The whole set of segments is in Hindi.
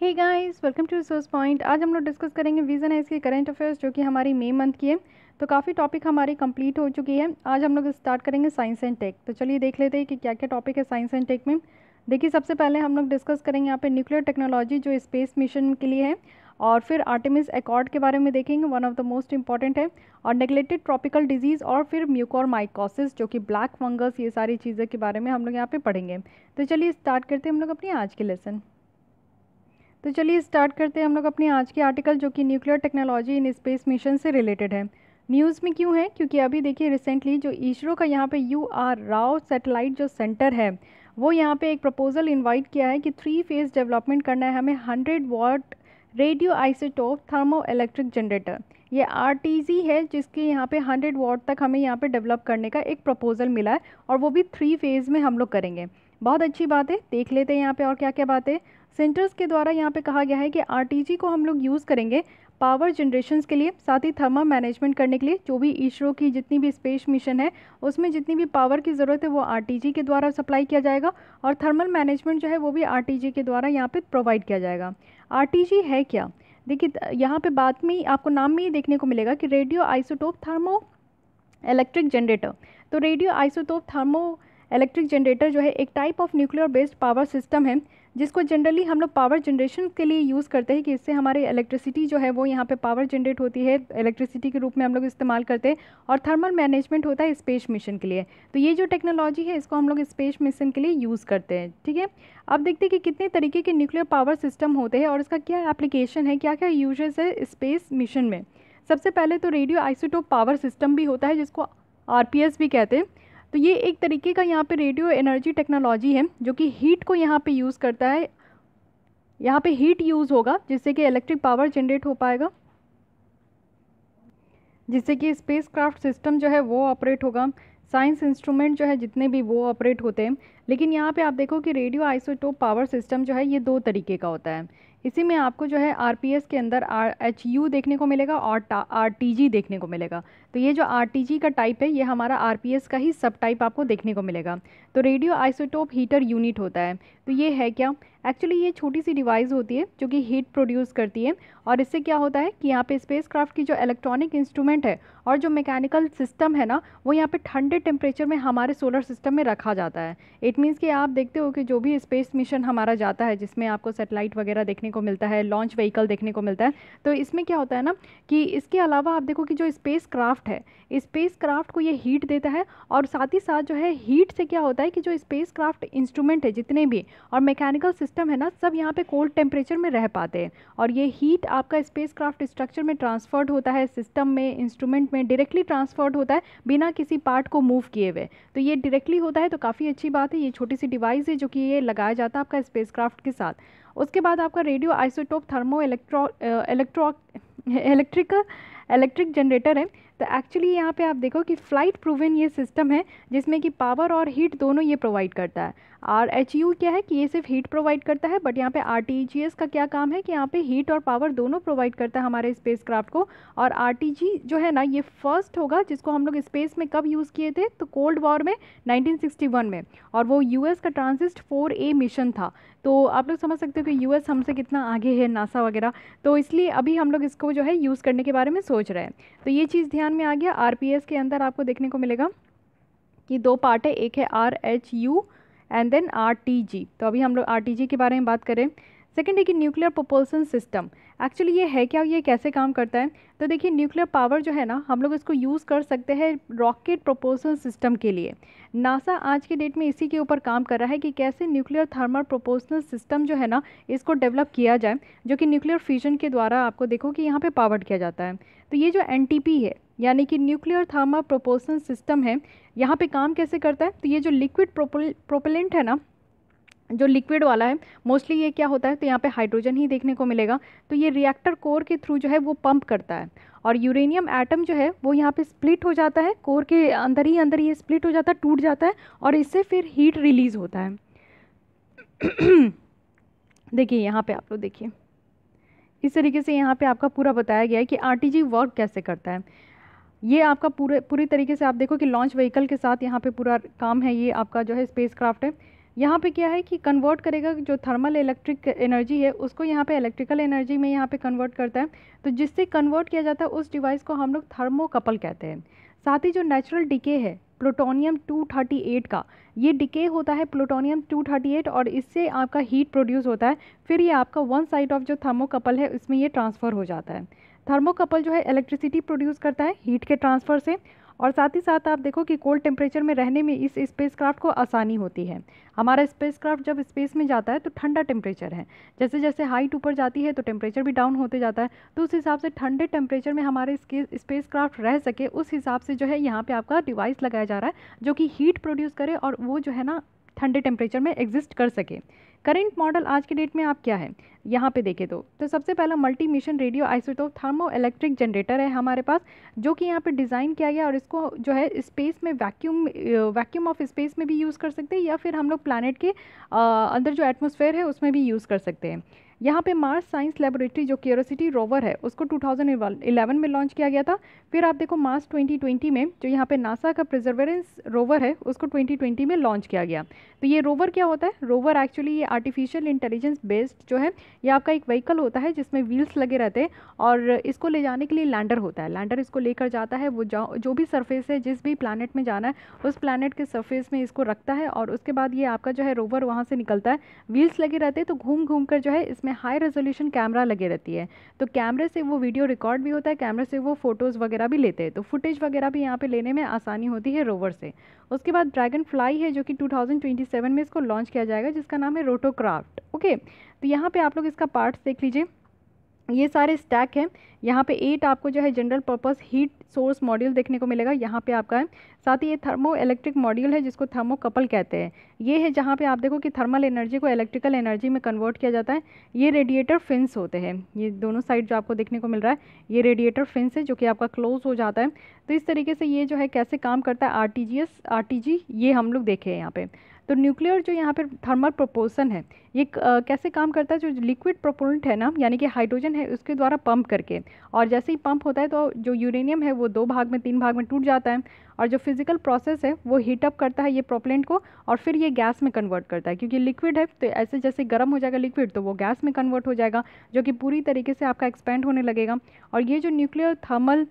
Hey guys, welcome to resource point. आज हम लोग डिस्कस करेंगे विजन है इसकी करंट अफेयर्स जो कि हमारी मई मंथ की है। तो काफ़ी टॉपिक हमारी कंप्लीट हो चुकी है। आज हम लोग स्टार्ट करेंगे साइंस एंड टेक। तो चलिए देख लेते हैं कि क्या क्या टॉपिक है साइंस एंड टेक में। देखिए, सबसे पहले हम लोग डिस्कस करेंगे यहाँ पे न्यूक्लियर टेक्नोलॉजी जो स्पेस मिशन के लिए है, और फिर आर्टेमिस एकॉर्ड के बारे में देखेंगे, one of the most important है, और नेग्लेक्टेड ट्रॉपिकल डिजीज़, और फिर म्यूकोरमाइकोसिस जो कि ब्लैक फंगस, ये सारी चीज़ों के बारे में हम लोग यहाँ पे पढ़ेंगे। तो चलिए स्टार्ट करते हैं हम लोग अपनी आज की लेसन। तो चलिए स्टार्ट करते हैं हम लोग अपनी आज की आर्टिकल जो कि nuclear technology in space mission से रिलेटेड है। न्यूज़ में क्यों है? क्योंकि अभी देखिए रिसेंटली जो इसरो का यहाँ पे UR राव सैटेलाइट जो सेंटर है, वो यहाँ पे एक प्रपोजल इनवाइट किया है कि 3 फेज़ डेवलपमेंट करना है हमें 100 watt radioisotope thermoelectric generator. ये RTG है जिसके यहाँ पे 100 वाट तक हमें यहाँ पे डेवलप करने का एक प्रपोजल मिला है, और वो भी 3 फेज़ में हम लोग करेंगे। बहुत अच्छी बात है। देख लेते हैं यहाँ पे और क्या क्या बात है। सेंटर्स के द्वारा यहाँ पे कहा गया है कि RTG को हम लोग यूज़ करेंगे पावर जनरेशन्स के लिए, साथ ही थर्मल मैनेजमेंट करने के लिए। जो भी इसरो की जितनी भी स्पेस मिशन है उसमें जितनी भी पावर की ज़रूरत है वो RTG के द्वारा सप्लाई किया जाएगा, और थर्मल मैनेजमेंट जो है वो भी RTG के द्वारा यहाँ पे प्रोवाइड किया जाएगा। RTG है क्या? देखिए, यहाँ पे बात में ही आपको नाम में ही देखने को मिलेगा कि radioisotope thermoelectric generator. तो radioisotope thermoelectric generator जो है एक type of nuclear based power system है, जिसको जनरली हम लोग पावर जनरेशन के लिए यूज़ करते हैं कि इससे हमारे इलेक्ट्रिसिटी जो है वो यहाँ पे पावर जनरेट होती है, इलेक्ट्रिसिटी के रूप में हम लोग इस्तेमाल करते हैं, और थर्मल मैनेजमेंट होता है स्पेस मिशन के लिए। तो ये जो टेक्नोलॉजी है इसको हम लोग स्पेस मिशन के लिए यूज़ करते हैं। ठीक है, अब देखते हैं कि कितने तरीके के न्यूक्लियर पावर सिस्टम होते हैं और इसका क्या एप्लीकेशन है, क्या क्या यूजेस है स्पेस मिशन में। सबसे पहले तो रेडियो आइसोटोप पावर सिस्टम भी होता है जिसको RPS भी कहते हैं। तो ये एक तरीके का यहाँ पे रेडियो एनर्जी टेक्नोलॉजी है जो कि हीट को यहाँ पे यूज़ करता है। यहाँ पे हीट यूज़ होगा जिससे कि इलेक्ट्रिक पावर जनरेट हो पाएगा, जिससे कि स्पेस क्राफ्ट सिस्टम जो है वो ऑपरेट होगा, साइंस इंस्ट्रूमेंट जो है जितने भी वो ऑपरेट होते हैं। लेकिन यहाँ पे आप देखो कि रेडियो आइसोटोप पावर सिस्टम जो है ये 2 तरीके का होता है। इसी में आपको जो है RPS के अंदर RHU देखने को मिलेगा और RTG देखने को मिलेगा। तो ये जो RTG का टाइप है ये हमारा RPS का ही सब टाइप आपको देखने को मिलेगा। तो रेडियो आइसोटोप हीटर यूनिट होता है। तो ये है क्या? एक्चुअली ये छोटी सी डिवाइस होती है जो कि हीट प्रोड्यूस करती है, और इससे क्या होता है कि यहाँ पे स्पेसक्राफ्ट की जो इलेक्ट्रॉनिक इंस्ट्रूमेंट है और जो मैकेनिकल सिस्टम है ना, वो यहाँ पे ठंडे टेम्परेचर में हमारे सोलर सिस्टम में रखा जाता है। इट मीन्स कि आप देखते हो कि जो भी स्पेस मिशन हमारा जाता है जिसमें आपको सैटेलाइट वगैरह देखने को मिलता है, लॉन्च व्हीकल देखने को मिलता है, तो इसमें क्या होता है ना कि इसके अलावा आप देखो कि जो स्पेस क्राफ्ट है, स्पेस क्राफ्ट को ये हीट देता है, और साथ ही साथ जो है हीट से क्या होता है कि जो स्पेस क्राफ्ट इंस्ट्रूमेंट है जितने भी और मैकेनिकल सिस्टम है ना, सब यहाँ पे कोल्ड टेम्परेचर में रह पाते हैं, और ये हीट आपका स्पेस क्राफ्ट स्ट्रक्चर में ट्रांसफर्ड होता है, सिस्टम में, इंस्ट्रूमेंट में डायरेक्टली ट्रांसफर्ड होता है बिना किसी पार्ट को मूव किए हुए। तो ये डायरेक्टली होता है, तो काफ़ी अच्छी बात है। ये छोटी सी डिवाइस है जो कि ये लगाया जाता है आपका स्पेस क्राफ्ट के साथ। उसके बाद आपका radio isotope thermoelectric generator है। तो एक्चुअली यहाँ पे आप देखो कि फ्लाइट प्रूवन ये सिस्टम है जिसमें कि पावर और हीट दोनों ये प्रोवाइड करता है। RHU क्या है कि ये सिर्फ हीट प्रोवाइड करता है, बट यहाँ पे RTGS का क्या काम है कि यहाँ पे हीट और पावर दोनों प्रोवाइड करता है हमारे स्पेसक्राफ्ट को। और RTG जो है ना ये फर्स्ट होगा जिसको हम लोग स्पेस में कब यूज़ किए थे, तो कोल्ड वॉर में 1961 में, और वो US का ट्रांसिस्ट 4A मिशन था। तो आप लोग समझ सकते हो कि US हमसे कितना आगे है, नासा वगैरह, तो इसलिए अभी हम लोग इसको जो है यूज़ करने के बारे में सोच रहे हैं। तो ये चीज़ ध्यान में आ गया। RPS के अंदर आपको देखने को मिलेगा कि 2 पार्ट है, एक है RHU एंड देन RTG। तो अभी हम लोग RTG के बारे में बात करें। सेकेंड है कि न्यूक्लियर प्रोपल्सन सिस्टम। एक्चुअली ये है क्या, ये कैसे काम करता है? तो देखिए, न्यूक्लियर पावर जो है ना हम लोग इसको यूज़ कर सकते हैं रॉकेट प्रोपल्सन सिस्टम के लिए। नासा आज की डेट में इसी के ऊपर काम कर रहा है कि कैसे न्यूक्लियर थर्मल प्रोपोर्शनल सिस्टम जो है ना इसको डेवलप किया जाए, जो कि न्यूक्लियर फ्यूजन के द्वारा आपको देखो कि यहाँ पे पावर्ड किया जाता है। तो ये जो NTP है यानी कि न्यूक्लियर थर्मल प्रोपोर्शनल सिस्टम है, यहाँ पे काम कैसे करता है? तो ये जो लिक्विड प्रोपेलेंट है ना, जो लिक्विड वाला है, मोस्टली ये क्या होता है, तो यहाँ पे हाइड्रोजन ही देखने को मिलेगा। तो ये रिएक्टर कोर के थ्रू जो है वो पंप करता है, और यूरेनियम एटम जो है वो यहाँ पे स्प्लिट हो जाता है, कोर के अंदर ही अंदर ये स्प्लिट हो जाता है, टूट जाता है, और इससे फिर हीट रिलीज होता है। देखिए यहाँ पे आप लोग देखिए, इस तरीके से यहाँ पे आपका पूरा बताया गया है कि RTG वर्क कैसे करता है। ये आपका पूरी तरीके से आप देखो कि लॉन्च व्हीकल के साथ यहाँ पे पूरा काम है, ये आपका जो है स्पेस क्राफ्ट है। यहाँ पे क्या है कि कन्वर्ट करेगा, जो थर्मल इलेक्ट्रिक एनर्जी है उसको यहाँ पे इलेक्ट्रिकल एनर्जी में यहाँ पे कन्वर्ट करता है। तो जिससे कन्वर्ट किया जाता है उस डिवाइस को हम लोग थर्मोकपल कहते हैं। साथ ही जो नेचुरल डिके है प्लूटोनियम 238 का, ये डिके होता है प्लूटोनियम 238 और इससे आपका हीट प्रोड्यूस होता है। फिर ये आपका वन साइड ऑफ जो थर्मोकपल है इसमें ये ट्रांसफ़र हो जाता है। थर्मोकपल जो है इलेक्ट्रिसिटी प्रोड्यूस करता है हीट के ट्रांसफ़र से। और साथ ही साथ आप देखो कि कोल्ड टेम्परेचर में रहने में इस स्पेसक्राफ्ट को आसानी होती है। हमारा स्पेसक्राफ्ट जब स्पेस में जाता है तो ठंडा टेम्परेचर है, जैसे जैसे हाइट ऊपर जाती है तो टेम्परेचर भी डाउन होते जाता है। तो उस हिसाब से ठंडे टेम्परेचर में हमारे स्पेसक्राफ्ट रह सके, उस हिसाब से जो है यहाँ पे आपका डिवाइस लगाया जा रहा है जो कि हीट प्रोड्यूस करे और वो जो है ना ठंडे टेम्परेचर में एग्जिस्ट कर सके। करेंट मॉडल आज के डेट में आप क्या है यहाँ पे देखें तो सबसे पहला multi mission radio isotope thermoelectric generator है हमारे पास, जो कि यहाँ पे डिज़ाइन किया गया और इसको जो है स्पेस में वैक्यूम ऑफ स्पेस में भी यूज़ कर सकते हैं या फिर हम लोग प्लैनेट के अंदर जो एटमॉस्फेयर है उसमें भी यूज़ कर सकते हैं। यहाँ पे मार्स साइंस लेबोरेटरी जो क्यूरोसिटी रोवर है उसको 2011 में लॉन्च किया गया था। फिर आप देखो मार्स 2020 में जो यहाँ पे नासा का प्रिजर्वेरेंस रोवर है उसको 2020 में लॉन्च किया गया। तो ये रोवर क्या होता है, रोवर एक्चुअली ये आर्टिफिशियल इंटेलिजेंस बेस्ड जो है ये आपका एक व्हीकल होता है जिसमें व्हील्स लगे रहते हैं और इसको ले जाने के लिए लैंडर होता है। लैंडर इसको लेकर जाता है, वो जो भी सरफेस है जिस भी प्लैनेट में जाना है उस प्लैनेट के सरफेस में इसको रखता है और उसके बाद ये आपका जो है रोवर वहाँ से निकलता है। व्हील्स लगे रहते हैं तो घूम घूम कर जो है इसमें हाई रेजोल्यूशन कैमरा लगे रहती है, तो कैमरे से वो वीडियो रिकॉर्ड भी होता है, कैमरे से वो फोटोज़ वगैरह भी लेते हैं, तो फुटेज वगैरह भी यहाँ पे लेने में आसानी होती है रोवर से। उसके बाद ड्रैगन फ्लाई है जो कि 2027 में इसको लॉन्च किया जाएगा जिसका नाम है रोटोक्राफ्ट। ओके, तो यहाँ पे आप लोग इसका पार्ट्स देख लीजिए, ये सारे स्टैक हैं। यहाँ पे 8 आपको जो है general purpose heat source module देखने को मिलेगा यहाँ पे आपका है। साथ ही ये थर्मो इलेक्ट्रिक मॉड्यूल है जिसको थर्मोकपल कहते हैं। ये है जहाँ पे आप देखो कि थर्मल एनर्जी को इलेक्ट्रिकल एनर्जी में कन्वर्ट किया जाता है। ये रेडिएटर फिन्स होते हैं, ये दोनों साइड जो आपको देखने को मिल रहा है ये रेडिएटर फिन्स है जो कि आपका क्लोज हो जाता है। तो इस तरीके से ये जो है कैसे काम करता है आरटीजी ये हम लोग देखे हैं यहाँ पे। तो न्यूक्लियर जो यहाँ पे थर्मल प्रोपोल्सन है ये कैसे काम करता है, जो लिक्विड प्रोपोलेंट है ना यानी कि हाइड्रोजन है उसके द्वारा पंप करके, और जैसे ही पंप होता है तो जो यूरेनियम है वो 2 भाग में 3 भाग में टूट जाता है और जो फिजिकल प्रोसेस है वो हीट अप करता है ये प्रोपेलेंट को और फिर ये गैस में कन्वर्ट करता है, क्योंकि लिक्विड है तो ऐसे जैसे गर्म हो जाएगा लिक्विड तो वो गैस में कन्वर्ट हो जाएगा जो कि पूरी तरीके से आपका एक्सपेंड होने लगेगा। और ये जो न्यूक्लियर थर्मल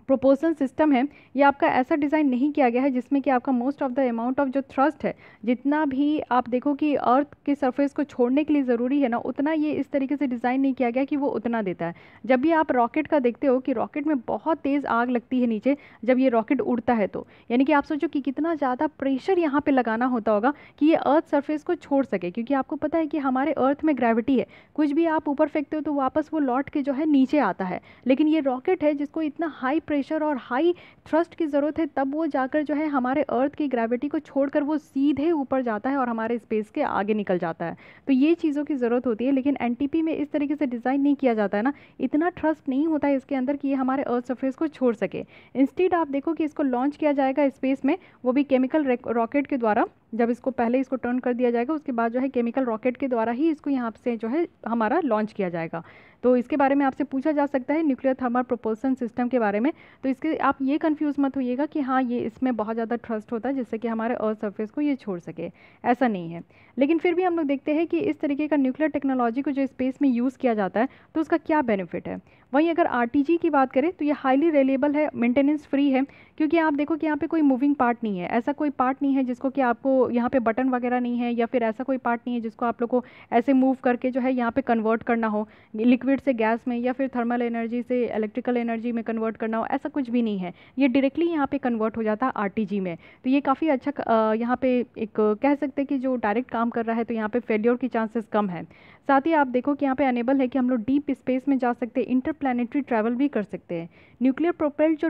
प्रोपोल्सन सिस्टम है ये आपका ऐसा डिज़ाइन नहीं किया गया है जिसमें कि आपका most of the amount of जो थ्रस्ट है जितना भी आप देखो कि अर्थ के सरफेस को छोड़ने के लिए ज़रूरी है ना उतना ये इस तरीके से डिज़ाइन नहीं किया गया कि वो उतना देता है। जब भी आप रॉकेट का देखते हो कि रॉकेट में बहुत तेज़ आग लगती है नीचे जब ये रॉकेट उड़ता है, तो यानी कि आप सोचो कि कितना ज़्यादा प्रेशर यहाँ पर लगाना होता होगा कि ये अर्थ सरफेस को छोड़ सके, क्योंकि आपको पता है कि हमारे अर्थ में ग्रेविटी है, कुछ भी आप ऊपर फेंकते हो तो वापस वो लौट के जो है नीचे आता है। लेकिन ये रॉकेट है जिसको इतना हाई प्रेशर और हाई थ्रस्ट की ज़रूरत है तब वो जाकर जो है हमारे अर्थ की ग्रेविटी को छोड़कर वो सीधे ऊपर जाता है और हमारे स्पेस के आगे निकल जाता है। तो ये चीज़ों की ज़रूरत होती है, लेकिन एनटीपी में इस तरीके से डिज़ाइन नहीं किया जाता है ना, इतना थ्रस्ट नहीं होता है इसके अंदर कि ये हमारे अर्थ सरफेस को छोड़ सके। इंस्टेड आप देखो कि इसको लॉन्च किया जाएगा स्पेस में, वो भी केमिकल रॉकेट के द्वारा। जब इसको पहले इसको टर्न कर दिया जाएगा उसके बाद जो है केमिकल रॉकेट के द्वारा ही इसको यहाँ से जो है हमारा लॉन्च किया जाएगा। तो इसके बारे में आपसे पूछा जा सकता है न्यूक्लियर थर्मल प्रोपल्सन सिस्टम के बारे में, तो इसके आप ये कंफ्यूज मत होइएगा कि हाँ ये इसमें बहुत ज़्यादा थ्रस्ट होता है जिससे कि हमारे अर्थ सरफेस को ये छोड़ सके, ऐसा नहीं है। लेकिन फिर भी हम लोग देखते हैं कि इस तरीके का न्यूक्लियर टेक्नोलॉजी को जो स्पेस में यूज़ किया जाता है तो उसका क्या बेनिफिट है। वहीं अगर आरटीजी की बात करें तो ये हाईली रिलायबल है, मेंटेनेंस फ्री है, क्योंकि आप देखो कि यहाँ पे कोई मूविंग पार्ट नहीं है, ऐसा कोई पार्ट नहीं है जिसको कि आपको यहाँ पे बटन वगैरह नहीं है या फिर ऐसा कोई पार्ट नहीं है जिसको आप लोग को ऐसे मूव करके जो है यहाँ पे कन्वर्ट करना हो लिक्विड से गैस में या फिर थर्मल एनर्जी से इलेक्ट्रिकल एनर्जी में कन्वर्ट करना हो, ऐसा कुछ भी नहीं है। ये डायरेक्टली यहाँ पे कन्वर्ट हो जाता है आरटीजी में। तो ये काफ़ी अच्छा यहाँ पे एक कह सकते हैं कि जो डायरेक्ट काम कर रहा है तो यहाँ पे फेलियर की चांसेस कम है। साथ ही आप देखो कि यहाँ पे अनेबल है कि हम लोग डीप स्पेस में जा सकते हैं, इंटरप्लैनेटरी ट्रैवल भी कर सकते हैं। न्यूक्लियर प्रोपेल्ड जो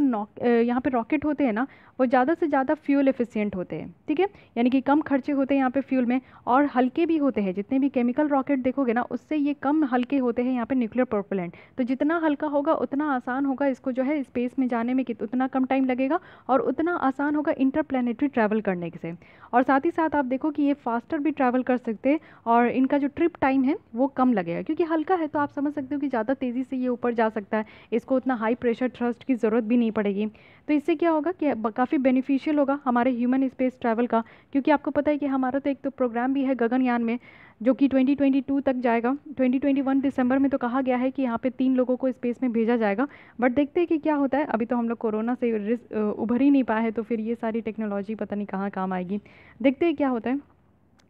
यहाँ पे रॉकेट होते हैं ना वो ज़्यादा से ज़्यादा फ्यूल एफिशिएंट होते हैं, ठीक है, यानी कि कम खर्चे होते हैं यहाँ पे फ्यूल में, और हल्के भी होते हैं। जितने भी केमिकल रॉकेट देखोगे ना उससे ये कम हल्के होते हैं यहाँ पे न्यूक्लियर प्रोपेलेंट। तो जितना हल्का होगा उतना आसान होगा इसको जो है स्पेस में जाने में, उतना कम टाइम लगेगा और उतना आसान होगा इंटरप्लैनेटरी ट्रैवल करने से। और साथ ही साथ आप देखो कि ये फास्टर भी ट्रैवल कर सकते हैं और इनका जो ट्रिप टाइम है वो कम लगेगा, क्योंकि हल्का है तो आप समझ सकते हो कि ज़्यादा तेज़ी से ये ऊपर जा सकता है, इसको उतना हाई प्रेशर थ्रस्ट की ज़रूरत भी नहीं पड़ेगी। तो इससे क्या क्या होगा कि काफ़ी बेनिफिशियल होगा हमारे ह्यूमन स्पेस ट्रैवल का, क्योंकि आपको पता है कि हमारा तो एक तो प्रोग्राम भी है गगनयान में जो कि 2022 तक जाएगा। 2021 दिसंबर में तो कहा गया है कि यहाँ पे 3 लोगों को स्पेस में भेजा जाएगा, बट देखते हैं कि क्या होता है। अभी तो हम लोग कोरोना से उभर ही नहीं पाए हैं, तो फिर ये सारी टेक्नोलॉजी पता नहीं कहाँ काम आएगी, देखते हैं क्या होता है।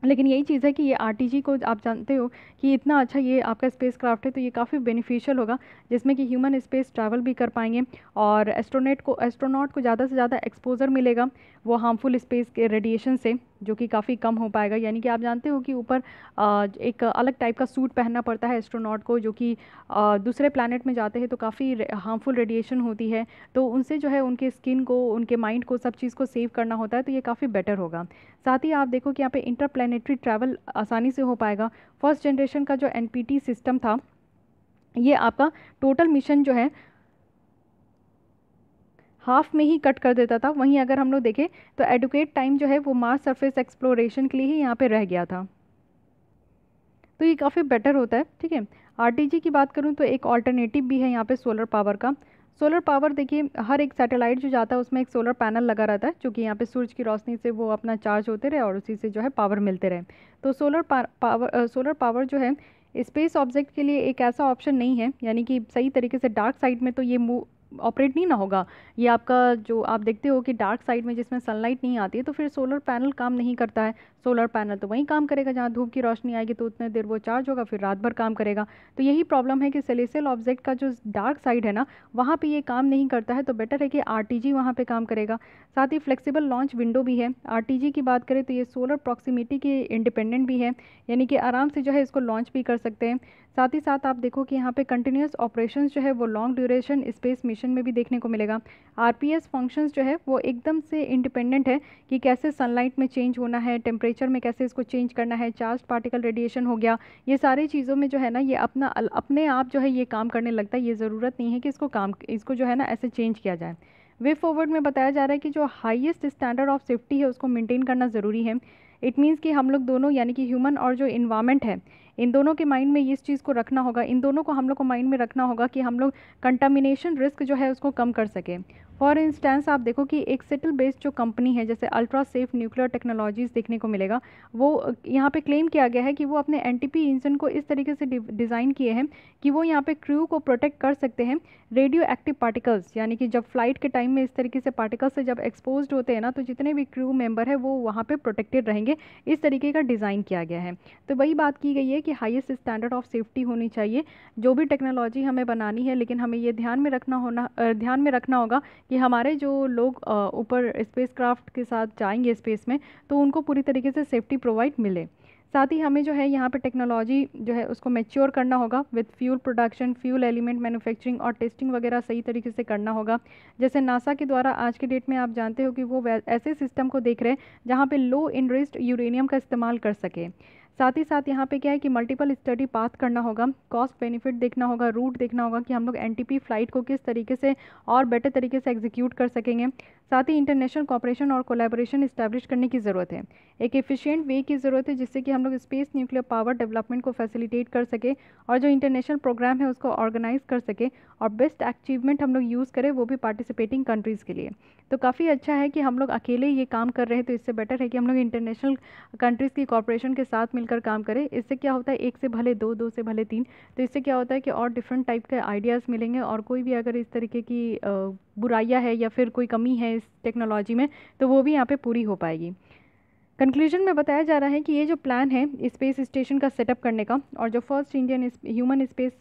लेकिन यही चीज़ है कि ये आरटीजी को आप जानते हो कि इतना अच्छा ये आपका स्पेस क्राफ्ट है, तो ये काफ़ी बेनिफिशियल होगा, जिसमें कि ह्यूमन स्पेस ट्रैवल भी कर पाएंगे और एस्ट्रोनॉट को ज़्यादा से ज़्यादा एक्सपोजर मिलेगा वो हार्मफुल स्पेस के रेडिएशन से, जो कि काफ़ी कम हो पाएगा। यानी कि आप जानते हो कि ऊपर एक अलग टाइप का सूट पहनना पड़ता है एस्ट्रोनॉट को, जो कि दूसरे प्लानट में जाते हैं तो काफ़ी हार्मफुल रेडिएशन होती है, तो उनसे जो है उनके स्किन को, उनके माइंड को, सब चीज़ को सेव करना होता है, तो ये काफ़ी बेटर होगा। साथ ही आप देखो कि यहाँ पे इंटरप्लैनेटरी ट्रैवल आसानी से हो पाएगा। फर्स्ट जनरेशन का जो एनपीटी सिस्टम था, ये आपका टोटल मिशन जो है हाफ में ही कट कर देता था। वहीं अगर हम लोग देखें तो एडुकेट टाइम जो है वो मार्स सरफेस एक्सप्लोरेशन के लिए ही यहाँ पे रह गया था, तो ये काफ़ी बेटर होता है। ठीक है, आरटीजी की बात करूँ तो एक ऑल्टरनेटिव भी है यहाँ पे सोलर पावर का। सोलर पावर देखिए, हर एक सैटेलाइट जो जाता है उसमें एक सोलर पैनल लगा रहता है, जो कि यहाँ पे सूरज की रोशनी से वो अपना चार्ज होते रहे और उसी से जो है पावर मिलते रहे। तो सोलर पावर जो है स्पेस ऑब्जेक्ट के लिए एक ऐसा ऑप्शन नहीं है, यानी कि सही तरीके से डार्क साइड में तो ये ऑपरेट नहीं ना होगा। ये आपका जो आप देखते हो कि डार्क साइड में जिसमें सनलाइट नहीं आती है, तो फिर सोलर पैनल काम नहीं करता है। सोलर पैनल तो वहीं काम करेगा जहाँ धूप की रोशनी आएगी, तो उतने देर वो चार्ज होगा, फिर रात भर काम करेगा। तो यही प्रॉब्लम है कि सेलेस्टियल ऑब्जेक्ट का जो डार्क साइड है ना, वहाँ पे ये काम नहीं करता है, तो बेटर है कि आरटीजी वहाँ पे काम करेगा। साथ ही फ्लेक्सिबल लॉन्च विंडो भी है। आरटीजी की बात करें तो ये सोलर प्रॉक्सिमिटी के इंडिपेंडेंट भी है, यानी कि आराम से जो है इसको लॉन्च भी कर सकते हैं। साथ ही साथ आप देखो कि यहाँ पे कंटिन्यूस ऑपरेशंस जो है वो लॉन्ग ड्यूरेशन स्पेस मिशन में भी देखने को मिलेगा। आरपीएस फंक्शंस जो है वो एकदम से इंडिपेंडेंट है कि कैसे सनलाइट में चेंज होना है, टेम्परेचर में कैसे इसको चेंज करना है, चार्ज पार्टिकल रेडिएशन हो गया, ये सारी चीज़ों में जो है ना ये अपने आप जो है ये काम करने लगता है। ये ज़रूरत नहीं है कि इसको जो है ना ऐसे चेंज किया जाए। वे फॉरवर्ड में बताया जा रहा है कि जो हाईएस्ट स्टैंडर्ड ऑफ सेफ्टी है उसको मेंटेन करना ज़रूरी है। इट मीन्स कि हम लोग दोनों, यानी कि ह्यूमन और जो इन्वायरमेंट है, इन दोनों के माइंड में इस चीज़ को रखना होगा, इन दोनों को हम लोग को माइंड में रखना होगा कि हम लोग कंटामिनेशन रिस्क जो है उसको कम कर सकें। फॉर इंस्टेंस आप देखो कि एक सेटल बेस्ड जो कंपनी है जैसे अल्ट्रा सेफ न्यूक्लियर टेक्नोलॉजीज़ देखने को मिलेगा, वो यहाँ पे क्लेम किया गया है कि वो अपने एनटीपी इंजन को इस तरीके से डिज़ाइन किए हैं कि वो यहाँ पे क्रू को प्रोटेक्ट कर सकते हैं रेडियो एक्टिव पार्टिकल्स, यानी कि जब फ्लाइट के टाइम में इस तरीके से पार्टिकल्स से जब एक्सपोज्ड होते हैं ना, तो जितने भी क्रू मेंबर है वो वहाँ पे प्रोटेक्टेड रहेंगे। इस तरीके का डिज़ाइन किया गया है। तो वही बात की गई है कि हाईएस्ट स्टैंडर्ड ऑफ सेफ्टी होनी चाहिए जो भी टेक्नोलॉजी हमें बनानी है, लेकिन हमें ये ध्यान में रखना होगा कि हमारे जो लोग ऊपर स्पेस क्राफ्ट के साथ जाएंगे स्पेस में, तो उनको पूरी तरीके से सेफ्टी प्रोवाइड मिले। साथ ही हमें जो है यहाँ पे टेक्नोलॉजी जो है उसको मैच्योर करना होगा with fuel production, fuel element manufacturing और टेस्टिंग वगैरह सही तरीके से करना होगा। जैसे नासा के द्वारा आज के डेट में आप जानते हो कि वो ऐसे सिस्टम को देख रहे हैं जहाँ पे लो इनरिच्ड यूरेनियम का इस्तेमाल कर सके। साथ ही साथ यहाँ पे क्या है कि मल्टीपल स्टडी पाथ करना होगा, कॉस्ट बेनिफिट देखना होगा, रूट देखना होगा कि हम लोग एनटीपी फ्लाइट को किस तरीके से और बेटर तरीके से एग्जीक्यूट कर सकेंगे। साथ ही इंटरनेशनल कॉपरेशन और कोलैबोरेशन इस्टेब्लिश करने की ज़रूरत है। एक एफिशिएंट वे की ज़रूरत है जिससे कि हम लोग स्पेस न्यूक्लियर पावर डेवलपमेंट को फैसिलिटेट कर सके और जो इंटरनेशनल प्रोग्राम है उसको ऑर्गेनाइज कर सके और बेस्ट अचीवमेंट हम लोग यूज़ करें, वो भी पार्टिसिपेटिंग कंट्रीज़ के लिए। तो काफ़ी अच्छा है कि हम लोग अकेले ये काम कर रहे हैं, तो इससे बेटर है कि हम लोग इंटरनेशनल कंट्रीज़ की कॉपरेशन के साथ मिलकर काम करें। इससे क्या होता है, एक से भले दो, दो से भले तीन, तो इससे क्या होता है कि और डिफरेंट टाइप के आइडियाज़ मिलेंगे और कोई भी अगर इस तरीके की बुराइयां है या फिर कोई कमी है इस टेक्नोलॉजी में, तो वो भी यहाँ पे पूरी हो पाएगी। कंक्लूजन में बताया जा रहा है कि ये जो प्लान है स्पेस स्टेशन का सेटअप करने का, और जो first Indian human space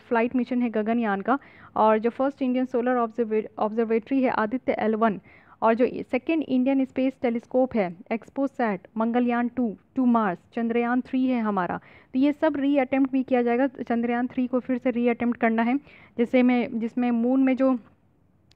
flight mission है गगनयान का, और जो फर्स्ट इंडियन सोलर ऑब्जर्वेटरी है आदित्य L1, और जो सेकेंड इंडियन स्पेस टेलीस्कोप है XPoSat, Mangalyaan 2 to Mars, Chandrayaan 3 है हमारा, तो ये सब री अटेम्प्ट भी किया जाएगा। चंद्रयान 3 को फिर से री अटेम्प्ट करना है, जिसमें मून में जो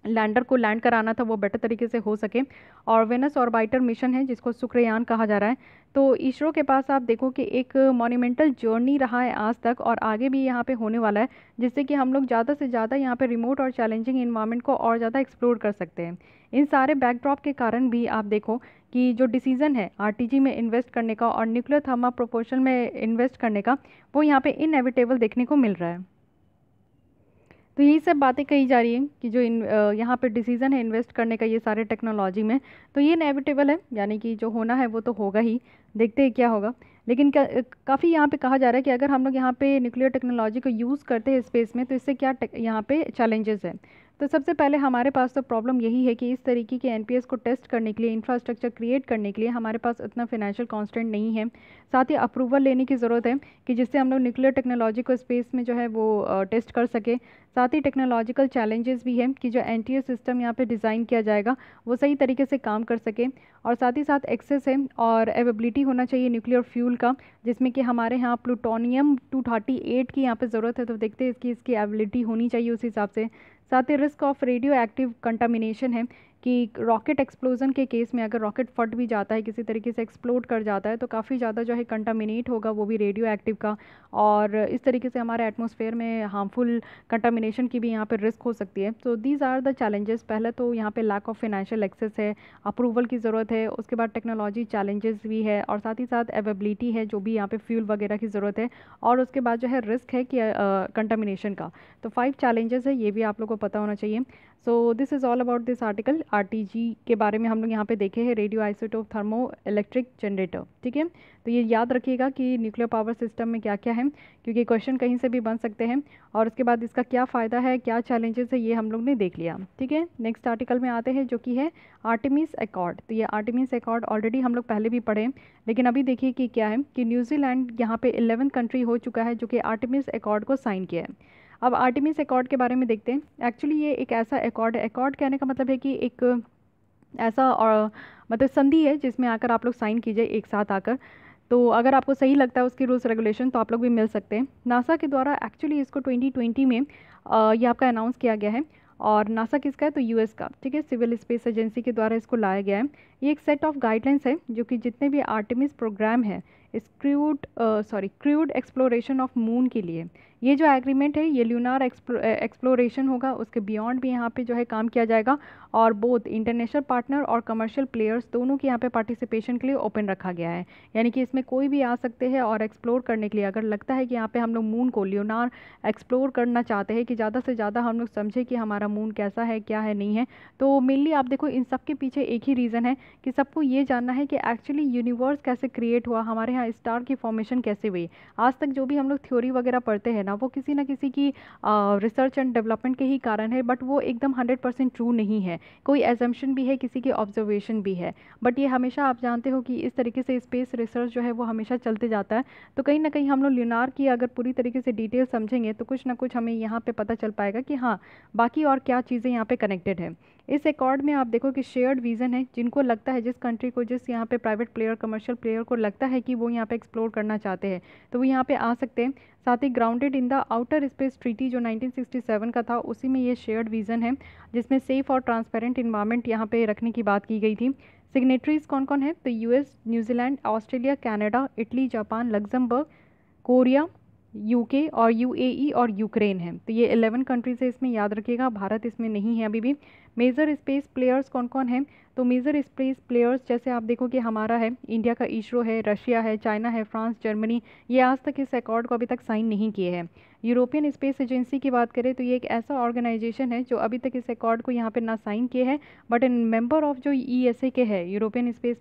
लैंडर को लैंड कराना था वो बेटर तरीके से हो सके। और वेनस ऑर्बिटर मिशन है जिसको शुक्रयान कहा जा रहा है। तो इसरो के पास आप देखो कि एक मॉन्यूमेंटल जर्नी रहा है आज तक और आगे भी यहाँ पे होने वाला है, जिससे कि हम लोग ज़्यादा से ज़्यादा यहाँ पे रिमोट और चैलेंजिंग इन्वायरमेंट को और ज़्यादा एक्सप्लोर कर सकते हैं। इन सारे बैकड्रॉप के कारण भी आप देखो कि जो डिसीज़न है आरटीजी में इन्वेस्ट करने का और न्यूक्लियर थर्मा प्रोपोर्शन में इन्वेस्ट करने का, वो यहाँ पे इनएविटेबल देखने को मिल रहा है। तो यही सब बातें कही जा रही हैं कि जो यहाँ पे डिसीजन है इन्वेस्ट करने का ये सारे टेक्नोलॉजी में, तो ये इनेविटेबल है, यानी कि जो होना है वो तो होगा ही। देखते हैं क्या होगा। लेकिन काफ़ी यहाँ पे कहा जा रहा है कि अगर हम लोग यहाँ पे न्यूक्लियर टेक्नोलॉजी को यूज़ करते हैं स्पेस में, तो इससे क्या यहाँ पे चैलेंजेस है। तो सबसे पहले हमारे पास तो प्रॉब्लम यही है कि इस तरीके के एनपीएस को टेस्ट करने के लिए, इंफ्रास्ट्रक्चर क्रिएट करने के लिए हमारे पास इतना फिनेंशियल कॉन्स्टेंट नहीं है। साथ ही अप्रूवल लेने की ज़रूरत है कि जिससे हम लोग न्यूक्लियर टेक्नोलॉजी को स्पेस में जो है वो टेस्ट कर सके। साथ ही टेक्नोलॉजिकल चैलेंजेस भी हैं कि जो एनटीएस सिस्टम यहाँ पे डिज़ाइन किया जाएगा वो सही तरीके से काम कर सके। और साथ ही साथ एक्सेस है और अवेबिलिटी होना चाहिए न्यूक्लियर फ्यूल का, जिसमें कि हमारे यहाँ प्लूटोनियम 238 की यहाँ पे ज़रूरत है, तो देखते हैं इसकी अवेबिलिटी होनी चाहिए उस हिसाब से। साथ ही risk of radioactive contamination है कि रॉकेट एक्सप्लोजन के केस में अगर रॉकेट फट भी जाता है, किसी तरीके से एक्सप्लोड कर जाता है, तो काफ़ी ज़्यादा जो है कंटामिनेट होगा वो भी रेडियो एक्टिव का, और इस तरीके से हमारे एटमॉस्फेयर में हार्मफुल कंटामिनेशन की भी यहाँ पे रिस्क हो सकती है। तो दीज आर द चैलेंजेस। पहले तो यहाँ पे लैक ऑफ फाइनेंशियल एक्सेस है, अप्रूवल की ज़रूरत है, उसके बाद टेक्नोलॉजी चैलेंजेस भी है, और साथ ही साथ अवेबिलिटी है जो भी यहाँ पे फ्यूल वगैरह की ज़रूरत है, और उसके बाद जो है रिस्क है कि कंटामिनेशन का। तो 5 चैलेंजेस है, ये भी आप लोग को पता होना चाहिए। So this is all about this article. RTG के बारे में हम लोग यहाँ पे देखे हैं, radio isotope thermoelectric generator. ठीक है, तो ये याद रखिएगा कि न्यूक्लियर पावर सिस्टम में क्या क्या है, क्योंकि क्वेश्चन कहीं से भी बन सकते हैं। और उसके बाद इसका क्या फ़ायदा है, क्या चैलेंजेस है, ये हम लोग ने देख लिया। ठीक है, नेक्स्ट आर्टिकल में आते हैं जो कि है आर्टेमिस एकॉर्ड। तो ये आर्टेमिस एकॉर्ड ऑलरेडी हम लोग पहले भी पढ़े, लेकिन अभी देखिए कि क्या है कि न्यूजीलैंड यहाँ पे 11 कंट्री हो चुका है जो कि आर्टेमिस एकॉर्ड को साइन किया है। अब आर्टेमिस एकॉर्ड के बारे में देखते हैं। एक्चुअली ये एक ऐसा एकॉर्ड है, एकॉर्ड कहने का मतलब है कि एक ऐसा और मतलब संधि है जिसमें आकर आप लोग साइन कीजिए एक साथ आकर। तो अगर आपको सही लगता है उसकी रूल्स रेगुलेशन तो आप लोग भी मिल सकते हैं। नासा के द्वारा एक्चुअली इसको 2020 में ये आपका अनाउंस किया गया है। और नासा किसका है, तो यूएस का। ठीक है, सिविल स्पेस एजेंसी के द्वारा इसको लाया गया है। ये एक सेट ऑफ गाइडलाइंस है जो कि जितने भी आर्टेमिस प्रोग्राम है क्रूड एक्सप्लोरेशन ऑफ मून के लिए, ये जो एग्रीमेंट है ये ल्यूनार एक्सप्लोरेशन होगा, उसके बियॉन्ड भी यहाँ पे जो है काम किया जाएगा। और बोथ इंटरनेशनल पार्टनर और कमर्शियल प्लेयर्स दोनों की यहाँ पे पार्टिसिपेशन के लिए ओपन रखा गया है। यानी कि इसमें कोई भी आ सकते हैं और एक्सप्लोर करने के लिए, अगर लगता है कि यहाँ पे हम लोग मून को ल्यूनार एक्सप्लोर करना चाहते हैं कि ज़्यादा से ज़्यादा हम लोग समझे कि हमारा मून कैसा है, क्या है, नहीं है। तो मेनली आप देखो इन सब के पीछे एक ही रीज़न है कि सबको ये जानना है कि एक्चुअली यूनिवर्स कैसे क्रिएट हुआ, हमारे यहाँ स्टार की फॉर्मेशन कैसे हुई। आज तक जो भी हम लोग थ्योरी वगैरह पढ़ते हैं ना, वो किसी ना किसी की रिसर्च एंड डेवलपमेंट के ही कारण है, बट वो एकदम 100% ट्रू नहीं है। कोई एजम्पशन भी है, किसी की ऑब्जर्वेशन भी है, बट ये हमेशा आप जानते हो कि इस तरीके से स्पेस रिसर्च जो है वो हमेशा चलते जाता है। तो कहीं ना कहीं हम लोग ल्यूनार की अगर पूरी तरीके से डिटेल समझेंगे तो कुछ ना कुछ हमें यहाँ पे पता चल पाएगा कि हाँ बाकी और क्या चीज़ें यहाँ पे कनेक्टेड है। इस अकॉर्ड में आप देखो कि शेयर्ड विजन है, जिनको लगता है, जिस कंट्री को, जिस यहाँ पे प्राइवेट प्लेयर, कमर्शियल प्लेयर को लगता है कि वो यहाँ पे एक्सप्लोर करना चाहते हैं तो वो यहाँ पे आ सकते हैं। साथ ही grounded in the outer space treaty जो 1967 का था, उसी में ये शेयर्ड विजन है, जिसमें सेफ और ट्रांसपेरेंट इन्वायरमेंट यहाँ पे रखने की बात की गई थी। सिग्नेटरीज कौन कौन है, तो US, New Zealand, Australia, Canada, Italy, Japan, Luxembourg, Korea, UK और यूएई और यूक्रेन है। तो ये 11 कंट्रीज है, इसमें याद रखिएगा, भारत इसमें नहीं है अभी भी। मेजर स्पेस प्लेयर्स कौन कौन हैं, तो मेजर स्पेस प्लेयर्स जैसे आप देखो कि हमारा है, इंडिया का इसरो है, रशिया है, चाइना है, फ्रांस, जर्मनी, ये आज तक इस अकॉर्ड को अभी तक साइन नहीं किए हैं। यूरोपियन स्पेस एजेंसी की बात करें तो ये एक ऐसा ऑर्गेनाइजेशन है जो अभी तक इस अकॉर्ड को यहाँ पे ना साइन किए हैं, बट इन मेंबर ऑफ जो ईएसए के है, यूरोपियन स्पेस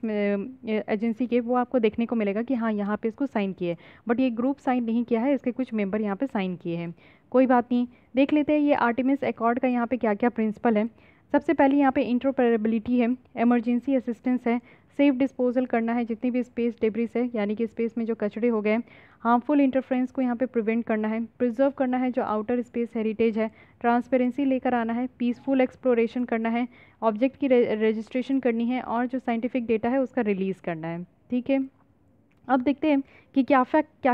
एजेंसी के, वो आपको देखने को मिलेगा कि हाँ यहाँ पे इसको साइन किए, बट ये ग्रुप साइन नहीं किया है, इसके कुछ मेंबर यहाँ पे साइन किए हैं। कोई बात नहीं, देख लेते हैं ये आर्टेमिस अकॉर्ड का यहाँ पे क्या क्या प्रिंसिपल है। सबसे पहले यहाँ पे इंटरऑपरेबिलिटी है, इमरजेंसी असिस्टेंस है, सेफ डिस्पोजल करना है जितनी भी स्पेस डेब्रिस है, यानी कि स्पेस में जो कचरे हो गए, हार्मफुल इंटरफ्रेंस को यहाँ पे प्रिवेंट करना है, प्रिजर्व करना है जो आउटर स्पेस हेरिटेज है, ट्रांसपेरेंसी लेकर आना है, पीसफुल एक्सप्लोरेशन करना है, ऑब्जेक्ट की रजिस्ट्रेशन करनी है, और जो साइंटिफिक डेटा है उसका रिलीज़ करना है। ठीक है, अब देखते हैं कि क्या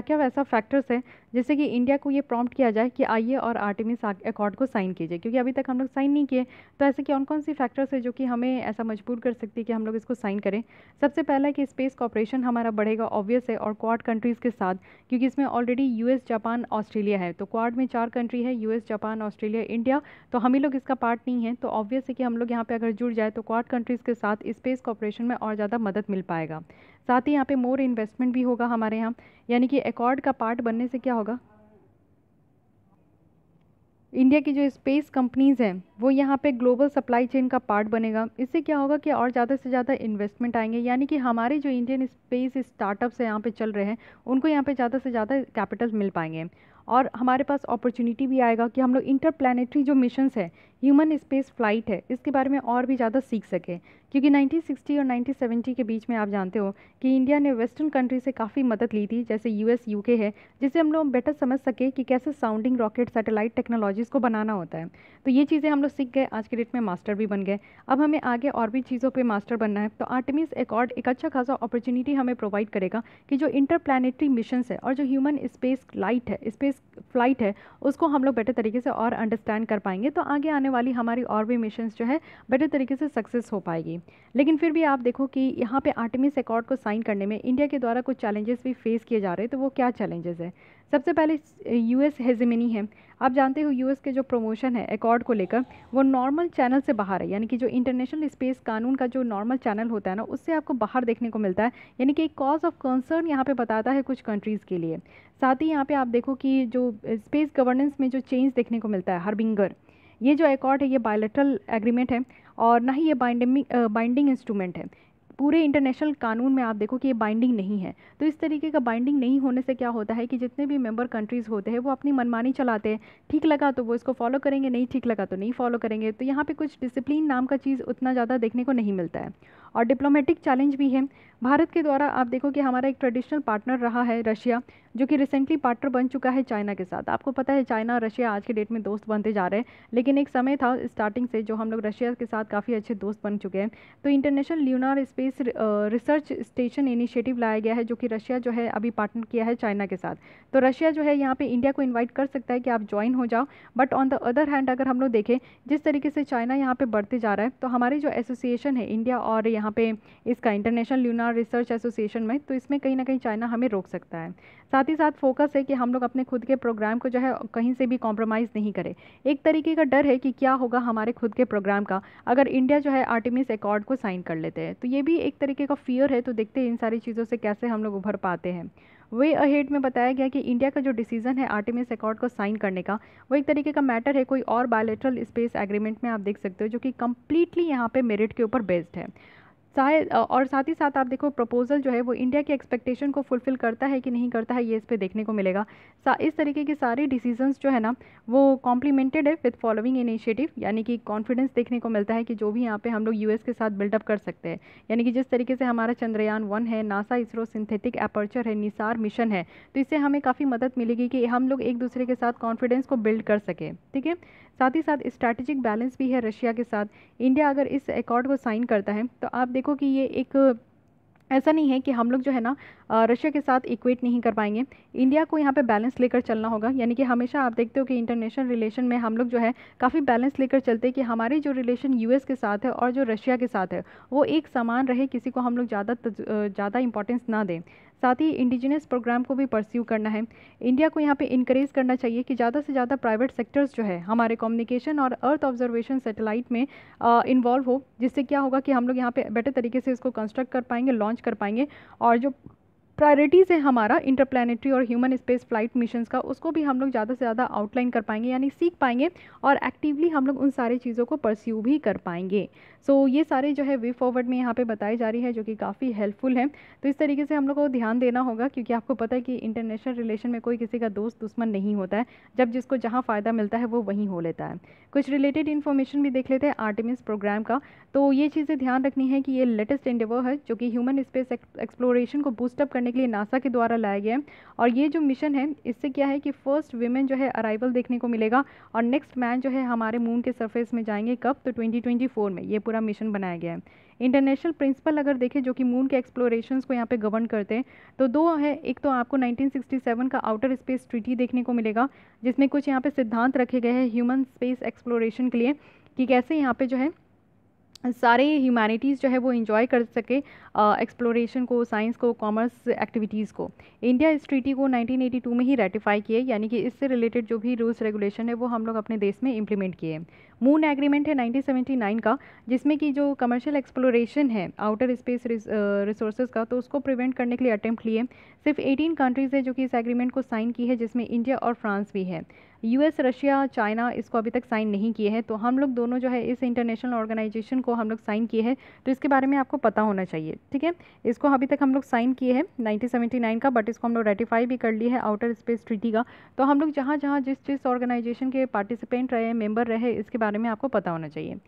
क्या वैसा फैक्टर्स है जिससे कि इंडिया को ये प्रॉम्प्ट किया जाए कि आइए और आर्टेमिस अकॉर्ड को साइन कीजिए, क्योंकि अभी तक हम लोग साइन नहीं किए। तो ऐसे कौन कौन सी फैक्टर्स है जो कि हमें ऐसा मजबूर कर सकती है कि हम लोग इसको साइन करें। सबसे पहला है कि स्पेस कॉपरेशन हमारा बढ़ेगा, ऑब्वियस है, और क्वाड कंट्रीज़ के साथ, क्योंकि इसमें ऑलरेडी यूएस, जापान, ऑस्ट्रेलिया है। तो क्वाड में 4 कंट्री है, यूएस, जापान, ऑस्ट्रेलिया, इंडिया। तो हम ही लोग इसका पार्ट नहीं है, तो ऑब्वियस है कि हम लोग यहाँ पे अगर जुड़ जाए तो क्वाड कंट्रीज़ के साथ स्पेस कॉपरेशन में और ज़्यादा मदद मिल पाएगा। साथ ही यहाँ पे मोर इन्वेस्टमेंट भी होगा हमारे यहाँ, यानी कि अकॉर्ड का पार्ट बनने से क्या होगा, इंडिया की जो स्पेस कंपनीज़ हैं वो यहाँ पे ग्लोबल सप्लाई चेन का पार्ट बनेगा। इससे क्या होगा कि और ज़्यादा से ज़्यादा इन्वेस्टमेंट आएंगे, यानी कि हमारे जो इंडियन स्पेस स्टार्टअप्स यहाँ पे चल रहे हैं उनको यहाँ पे ज़्यादा से ज़्यादा कैपिटल मिल पाएंगे। और हमारे पास अपॉर्चुनिटी भी आएगा कि हम लोग इंटरप्लैनेटरी जो मिशंस है, ह्यूमन स्पेस फ्लाइट है, इसके बारे में और भी ज़्यादा सीख सके। क्योंकि 1960 और 1970 के बीच में आप जानते हो कि इंडिया ने वेस्टर्न कंट्री से काफ़ी मदद ली थी, जैसे यूएस यूके है, जिससे हम लोग बेटर समझ सके कि कैसे साउंडिंग रॉकेट सैटेलाइट टेक्नोलॉजीज़ को बनाना होता है। तो ये चीज़ें हम लोग सीख गए, आज के डेट में मास्टर भी बन गए। अब हमें आगे और भी चीज़ों पे मास्टर बनना है, तो आर्टेमिस एकॉर्ड एक अच्छा खासा अपॉर्चुनिटी हमें प्रोवाइड करेगा कि जो इंटरप्लैनेटरी मिशंस है और जो ह्यूमन स्पेस फ्लाइट है, उसको हम लोग बेटर तरीके से और अंडरस्टैंड कर पाएंगे। तो आगे आने वाली हमारी और भी मिशंस जो है बेटर तरीके से सक्सेस हो पाएगी। लेकिन फिर भी आप देखो कि यहाँ पे आर्टेमिस एकॉर्ड को साइन करने में इंडिया के द्वारा कुछ चैलेंजेस भी फेस किए जा रहे हैं। तो वो क्या चैलेंजेस है? सबसे पहले यूएस हेजेमनी है। आप जानते हो यूएस के जो प्रमोशन है एकॉर्ड को लेकर, वो नॉर्मल चैनल से बाहर है, यानी कि जो इंटरनेशनल स्पेस कानून का जो नॉर्मल चैनल होता है ना, उससे आपको बाहर देखने को मिलता है। यानी कि एक कॉज ऑफ कंसर्न यहाँ पे बताता है कुछ कंट्रीज़ के लिए। साथ ही यहाँ पे आप देखो कि जो स्पेस गवर्नेंस में जो चेंज देखने को मिलता है, हरबिंगर, ये जो एकॉर्ड है ये बायलैटरल एग्रीमेंट है और ना ही ये बाइंडिंग इंस्ट्रूमेंट है। पूरे इंटरनेशनल कानून में आप देखो कि ये बाइंडिंग नहीं है। तो इस तरीके का बाइंडिंग नहीं होने से क्या होता है कि जितने भी मेंबर कंट्रीज़ होते हैं वो अपनी मनमानी चलाते हैं। ठीक लगा तो वो इसको फॉलो करेंगे, नहीं ठीक लगा तो नहीं फॉलो करेंगे। तो यहाँ पे कुछ डिसिप्लिन नाम का चीज़ उतना ज़्यादा देखने को नहीं मिलता है। और डिप्लोमेटिक चैलेंज भी है। भारत के द्वारा आप देखो कि हमारा एक ट्रेडिशनल पार्टनर रहा है रशिया, जो कि रिसेंटली पार्टनर बन चुका है चाइना के साथ। आपको पता है चाइना और रशिया आज के डेट में दोस्त बनते जा रहे हैं, लेकिन एक समय था स्टार्टिंग से जो हम लोग रशिया के साथ काफ़ी अच्छे दोस्त बन चुके हैं। तो international lunar space research station initiative लाया गया है, जो कि रशिया जो है अभी पार्टनर किया है चाइना के साथ। तो रशिया जो है यहाँ पे इंडिया को इन्वाइट कर सकता है कि आप ज्वाइन हो जाओ। But on the other hand अगर हम लोग देखें जिस तरीके से चाइना यहाँ पे बढ़ते जा रहा है, तो हमारी जो एसोसिएशन है इंडिया और यहाँ पे इसका इंटरनेशनल ल्यूनार रिसर्च एसोसिएशन में, तो इसमें कहीं ना कहीं चाइना हमें रोक सकता है। साथ ही साथ फोकस है कि हम लोग अपने खुद के प्रोग्राम को जो है कहीं से भी कॉम्प्रोमाइज़ नहीं करें। एक तरीके का डर है कि क्या होगा हमारे खुद के प्रोग्राम का अगर इंडिया जो है आर्टेमिस एकॉर्ड को साइन कर लेते हैं। तो ये भी एक तरीके का फियर है। तो देखते हैं इन सारी चीज़ों से कैसे हम लोग उभर पाते हैं। वे अहेड में बताया गया कि इंडिया का जो डिसीजन है आर्टेमिस एकॉर्ड को साइन करने का, वो एक तरीके का मैटर है कोई और बायलैटरल स्पेस एग्रीमेंट में आप देख सकते हो, जो कि कम्प्लीटली यहाँ पे मेरिट के ऊपर बेस्ड है। शायद और साथ ही साथ आप देखो प्रपोजल जो है वो इंडिया के एक्सपेक्टेशन को फुलफिल करता है कि नहीं करता है, ये इस पे देखने को मिलेगा। इस तरीके की सारी डिसीजंस जो है ना वो कॉम्प्लीमेंटेड है विद फॉलोइंग इनिशिएटिव, यानी कि कॉन्फिडेंस देखने को मिलता है कि जो भी यहाँ पे हम लोग यूएस के साथ बिल्डअप कर सकते हैं। यानी कि जिस तरीके से हमारा चंद्रयान 1 है, नासा इसरो सिंथेटिक एपर्चर है, निसार मिशन है, तो इससे हमें काफ़ी मदद मिलेगी कि हम लोग एक दूसरे के साथ कॉन्फिडेंस को बिल्ड कर सकें। ठीक है। साथ ही साथ स्ट्रैटेजिक बैलेंस भी है रशिया के साथ। इंडिया अगर इस अकॉर्ड को साइन करता है तो आप देखो कि ये एक ऐसा नहीं है कि हम लोग जो है ना रशिया के साथ इक्वेट नहीं कर पाएंगे। इंडिया को यहाँ पे बैलेंस लेकर चलना होगा। यानी कि हमेशा आप देखते हो कि इंटरनेशनल रिलेशन में हम लोग जो है काफ़ी बैलेंस लेकर चलते हैं कि हमारी जो रिलेशन यूएस के साथ है और जो रशिया के साथ है वो एक समान रहे, किसी को हम लोग ज़्यादा इंपॉर्टेंस ना दें। साथ ही इंडिजिनस प्रोग्राम को भी परस्यू करना है। इंडिया को यहाँ पे इनक्रेज करना चाहिए कि ज़्यादा से ज़्यादा प्राइवेट सेक्टर्स जो है हमारे कम्युनिकेशन और अर्थ ऑब्जर्वेशन सैटेलाइट में इन्वॉल्व हो, जिससे क्या होगा कि हम लोग यहाँ पे बेटर तरीके से इसको कंस्ट्रक्ट कर पाएंगे, लॉन्च कर पाएंगे। और जो प्रायोरिटीज़ है हमारा इंटरप्लैनेटरी और ह्यूमन स्पेस फ्लाइट मिशंस का, उसको भी हम लोग ज़्यादा से ज़्यादा आउटलाइन कर पाएंगे, यानी सीख पाएंगे और एक्टिवली हम लोग उन सारी चीज़ों को परस्यू भी कर पाएंगे। सो ये सारे जो है वे फॉरवर्ड में यहाँ पे बताई जा रही है, जो कि काफ़ी हेल्पफुल है। तो इस तरीके से हम लोग को ध्यान देना होगा, क्योंकि आपको पता है कि इंटरनेशनल रिलेशन में कोई किसी का दोस्त दुश्मन नहीं होता है। जब जिसको जहाँ फ़ायदा मिलता है वो वहीं हो लेता है। कुछ रिलेटेड इन्फॉर्मेशन भी देख लेते हैं आर्टेमिस प्रोग्राम का। तो ये चीज़ें ध्यान रखनी है कि ये लेटेस्ट एंडेवर है जो कि ह्यूमन स्पेस एक्सप्लोरेशन को बूस्टअप करने के लिए नासा के द्वारा लाया गया है। और ये जो मिशन है इससे क्या है कि फर्स्ट वीमेन जो है अराइवल देखने को मिलेगा और नेक्स्ट मैन जो है हमारे मून के सरफेस में जाएंगे कब, तो 2024 में ये पूरा मिशन बनाया गया है। इंटरनेशनल प्रिंसिपल अगर देखें जो कि मून के एक्सप्लोरेशंस को यहाँ पे गवर्न करते हैं, तो दो है। एक तो आपको 1967 का आउटर स्पेस ट्रीटी देखने को मिलेगा, जिसमें कुछ यहाँ पे सिद्धांत रखे गए हैं ह्यूमन स्पेस एक्सप्लोरेशन के लिए कि कैसे यहाँ पे जो है सारे ह्यूमैनिटीज़ जो है वो इन्जॉय कर सके एक्सप्लोरेशन को, साइंस को, कॉमर्स एक्टिविटीज़ को। इंडिया इस ट्रीटी को 1982 में ही रेटिफाई किए, यानी कि इससे रिलेटेड जो भी रूल्स रेगुलेशन है वो हम लोग अपने देश में इम्प्लीमेंट किए। मून एग्रीमेंट है 1979 का, जिसमें कि जो कमर्शियल एक्सप्लोरेशन है आउटर स्पेस रिसोर्सेज का, तो उसको प्रिवेंट करने के लिए अटेम्प्ट लिए। सिर्फ 18 कंट्रीज़ है जो कि इस एग्रीमेंट को साइन की है, जिसमें इंडिया और फ्रांस भी है। यूएस, रशिया, चाइना इसको अभी तक साइन नहीं किए हैं, तो हम लोग दोनों जो है इस इंटरनेशनल ऑर्गेनाइजेशन को हम लोग साइन किए हैं, तो इसके बारे में आपको पता होना चाहिए, ठीक है। इसको अभी तक हम लोग साइन किए हैं 1979 का, बट इसको हम लोग रेटिफाई भी कर लिए है आउटर स्पेस ट्रीटी का। तो हम लोग जहाँ जहाँ जिस जिस ऑर्गेनाइजेशन के पार्टिसिपेंट रहे, मेंबर रहे, इसके बारे में आपको पता होना चाहिए।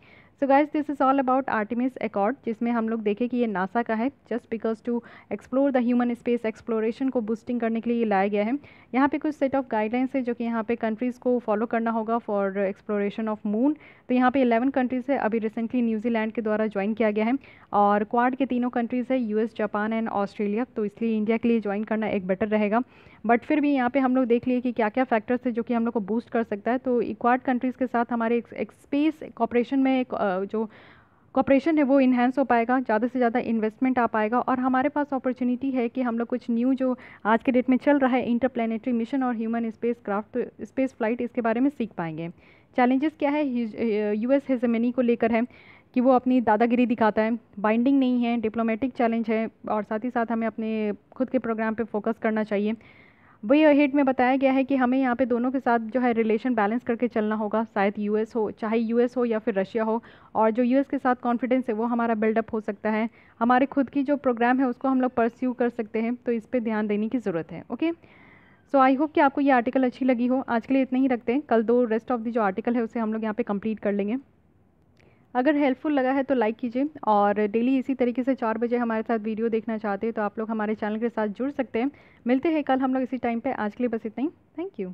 So guys this is all about Artemis accord, जिसमें हम लोग देखें कि ये नासा का है, just because to explore the human space exploration को बूस्टिंग करने के लिए ये लाया गया है। यहाँ पे कुछ सेट ऑफ गाइडलाइंस है जो कि यहाँ पे कंट्रीज़ को फॉलो करना होगा फॉर एक्सप्लोरेशन ऑफ मून। तो यहाँ पे 11 कंट्रीज़ है, अभी रिसेंटली न्यूजीलैंड के द्वारा ज्वाइन किया गया है, और क्वाड के तीनों कंट्रीज़ है, यूएस, जापान एंड ऑस्ट्रेलिया, तो इसलिए इंडिया के लिए ज्वाइन करना एक बेटर रहेगा। बट फिर भी यहाँ पे हम लोग देख लिए कि क्या क्या फैक्टर्स है जो कि हम लोग को बूस्ट कर सकता है। तो क्वाड कंट्रीज़ के साथ हमारे एक स्पेस कॉपरेशन में एक जो कॉपरेशन है वो इन्हेंस हो पाएगा, ज़्यादा से ज़्यादा इन्वेस्टमेंट आ पाएगा, और हमारे पास अपॉर्चुनिटी है कि हम लोग कुछ न्यू जो आज के डेट में चल रहा है इंटरप्लेनेटरी मिशन और ह्यूमन स्पेस क्राफ्ट, तो स्पेस फ्लाइट, इसके बारे में सीख पाएंगे। चैलेंजेस क्या है, यूएस हेजेमनी को लेकर है कि वो अपनी दादागिरी दिखाता है, बाइंडिंग नहीं है, डिप्लोमेटिक चैलेंज है, और साथ ही साथ हमें अपने खुद के प्रोग्राम पे फोकस करना चाहिए। वही हेड में बताया गया है कि हमें यहाँ पे दोनों के साथ जो है रिलेशन बैलेंस करके चलना होगा, शायद यूएस हो, चाहे यूएस हो या फिर रशिया हो, और जो यूएस के साथ कॉन्फिडेंस है वो हमारा बिल्डअप हो सकता है, हमारे खुद की जो प्रोग्राम है उसको हम लोग परस्यू कर सकते हैं, तो इस पर ध्यान देने की ज़रूरत है। ओके, सो आई होप कि आपको ये आर्टिकल अच्छी लगी हो। आज के लिए इतना ही रखते हैं, कल दो रेस्ट ऑफ द जो आर्टिकल है उसे हम लोग यहाँ पे कंप्लीट कर लेंगे। अगर हेल्पफुल लगा है तो लाइक कीजिए, और डेली इसी तरीके से 4 बजे हमारे साथ वीडियो देखना चाहते हैं तो आप लोग हमारे चैनल के साथ जुड़ सकते हैं। मिलते हैं कल हम लोग इसी टाइम पे, आज के लिए बस इतना ही। Thank you.